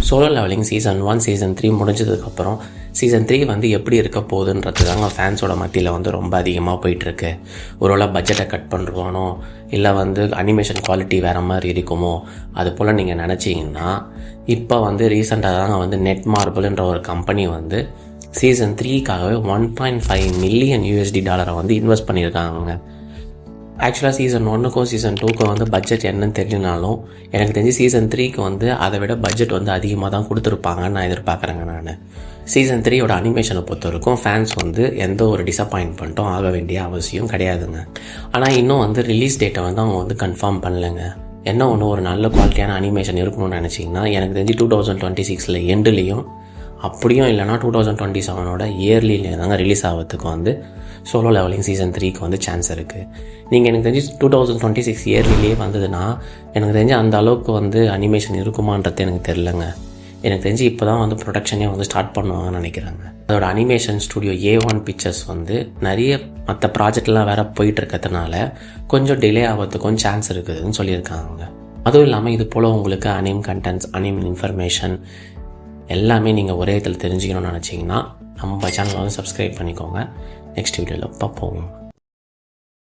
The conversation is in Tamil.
சோலோ லெவலிங் சீசன் 1 சீசன் 3 முடிஞ்சதுக்கப்புறம் சீசன் 3 வந்து எப்படி இருக்க போகுதுன்றது தாங்க ஃபேன்ஸோட மத்தியில் வந்து ரொம்ப அதிகமாக போயிட்டுருக்கு. ஒருவேளை பட்ஜெட்டை கட் பண்ணுறானோ இல்லை வந்து அனிமேஷன் குவாலிட்டி வேறு மாதிரி இருக்குமோ அது போல் நீங்கள் நினச்சிங்கன்னா இப்போ வந்து ரீசெண்டாக தாங்க வந்து நெட் மார்பிள்ன்ற ஒரு கம்பெனி வந்து சீசன் 3க்காகவே $1.5 மில்லியன் வந்து இன்வெஸ்ட் பண்ணியிருக்காங்க. ஆக்சுவலாக சீசன் 1க்கும் சீசன் 2க்கும் வந்து பட்ஜெட் என்னன்னு தெரியலனாலும் எனக்கு தெரிஞ்சு சீசன் 3க்கு வந்து அதை விட பட்ஜெட் வந்து அதிகமாக தான் கொடுத்துருப்பாங்கன்னு நான் எதிர்பார்க்குறேங்க. நான் சீசன் 3யோட அனிமேஷனை பொறுத்த வரைக்கும் ஃபேன்ஸ் வந்து எந்த ஒரு டிசப்பாயின்மெண்ட்டும் ஆக வேண்டிய அவசியம் கிடையாதுங்க. ஆனால் இன்னும் வந்து ரிலீஸ் டேட்டை வந்து அவங்க வந்து கன்ஃபார்ம் பண்ணலைங்க. என்ன ஒன்று ஒரு நல்ல குவாலிட்டியான அனிமேஷன் இருக்கணும்னு நினச்சிங்கன்னா எனக்கு தெரிஞ்சு 2026 எண்டுலேயும் அப்படியும் இல்லைனா 2027 இயர்லியிலே தாங்க ரிலீஸ் ஆகிறதுக்கு வந்து சோலோ லெவலிங் சீசன் 3க்கு வந்து சான்ஸ் இருக்குது. நீங்கள் எனக்கு தெரிஞ்சு 2026 இயர்லியே வந்ததுன்னா எனக்கு தெரிஞ்சு அந்த அளவுக்கு வந்து அனிமேஷன் இருக்குமான்றது எனக்கு தெரிலங்க. எனக்கு தெரிஞ்சு இப்போ தான் வந்து ப்ரொடக்ஷனே வந்து ஸ்டார்ட் பண்ணுவாங்கன்னு நினைக்கிறாங்க. அதோட அனிமேஷன் ஸ்டுடியோ A1 பிக்சர்ஸ் வந்து நிறைய மற்ற ப்ராஜெக்ட்லாம் வேறு போயிட்டுருக்கிறதுனால கொஞ்சம் டிலே ஆகிறதுக்கும் சான்ஸ் இருக்குதுன்னு சொல்லியிருக்காங்க. அதுவும் இல்லாமல் இது போல் உங்களுக்கு அனிம் கண்டென்ட்ஸ் அனிம் இன்ஃபர்மேஷன் எல்லாமே நீங்கள் ஒரே இடத்துல தெரிஞ்சுக்கணும்னு நினச்சிங்கன்னா நம்ம சேனலை வந்து சப்ஸ்கிரைப் பண்ணிக்கோங்க. நெக்ஸ்ட் வீடியோவில் பார்ப்போம்.